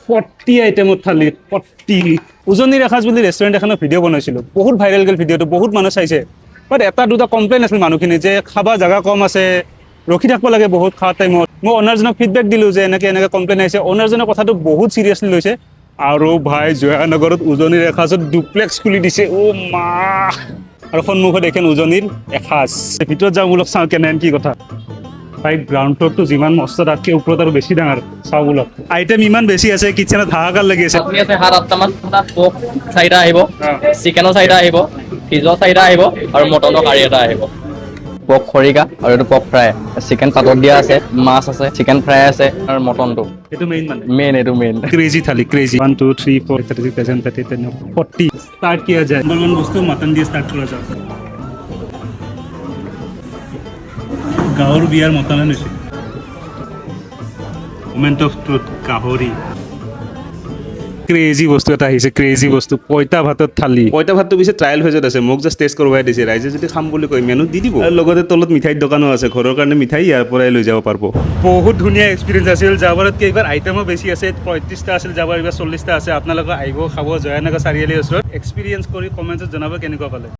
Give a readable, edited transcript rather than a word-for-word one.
40 আইটেমৰ থালি 40 উজনিৰ এসাঁজ বুলি ৰেষ্টুৰেণ্ট এখনৰ ভিডিঅ' বনাইছিলোঁ বহুত ভাইৰেল গ'ল ভিডিঅ'টো বহুত মানুহ চাইছে বাট এটা দুটা কমপ্লেইন আছিল মানুহখিনি যে খাবা জাগা কম আছে ৰখি থাকিব লাগে বহুত খোৱা টাইমত মই অনাৰজনক ফিডবেক দিলোঁ যে এনেকৈ কমপ্লেইন আহিছে অনাৰজনে কথাটো বহুত চিৰিয়াছলি লৈছে আৰু ভাই জয়ানগৰত উজনিৰ এসাঁজত ডুপ্লেক্স খুলি দিছে অ' মা আৰু সন্মুখত এখন উজনিৰ এসাঁজ ভিতৰত যাওঁ বোলক চাওঁ কেনেহেন কি কথা ভাই গ্ৰাউণ্ড ফ্ল'ৰটো যিমান মস্ত তাতকৈ ওপৰত আৰু বেছি ডাঙৰ চাওঁ বোলক আইটেম ইমান বেছি আছে কিটচেনত হাহাকাৰ লাগি আছে আছে 7-8টামান পক 4টা আহিব চিকেনৰ 4টা আহিব ফিজৰ 4টা আহিব আৰু মটনৰ কাৰী এটা আহিব পক খৰিকা আৰু এইটো পক ফ্ৰাই চিকেন পাতত দিয়া আছে মাছ আছে চিকেন ফ্ৰাই আছে আৰু মটনটো এইটো মেইন এইটো মেইন क्रेजी थाली क्रेजी 1 2 3 4 40 स्टार्ट किया जाए नंबर 1 वस्तु मटन দিয়ে স্টার্ট করা যাক গাহৰি বিয়াৰ মটনে নিছে মোমেন্ট অফ ট্ৰুথ গাহৰি ক্ৰেজি বস্তু এটা আহিছে ক্ৰেজি বস্তু পইতা ভাতৰ থালি পইতা ভাতটো পিছে ট্ৰায়েল ফেজত আছে মোক জাষ্ট টেষ্ট কৰবাই দিছে ৰাইজে যদি খাম বুলি কয় মেনু দি দিব আৰু লগতে তলত মিঠাইৰ দোকানো আছে ঘৰৰ কাৰণে মিঠাই ইয়াৰ পৰাই লৈ যাব পাৰিব বহুত ধুনীয়া এক্সপিৰিয়েঞ্চ আছিল যাবাৰত কেইবাৰ আইটেমো বেছি আছে 35টা আছিল যাবাৰ এইবাৰ 40টা আছে আপোনালোকে আহিব খাব জয়ানগৰ চাৰিআলিৰ ওচৰত এক্সপিৰিয়েঞ্চ কৰি কমেণ্টছত জনাব কেনেকুৱা পালে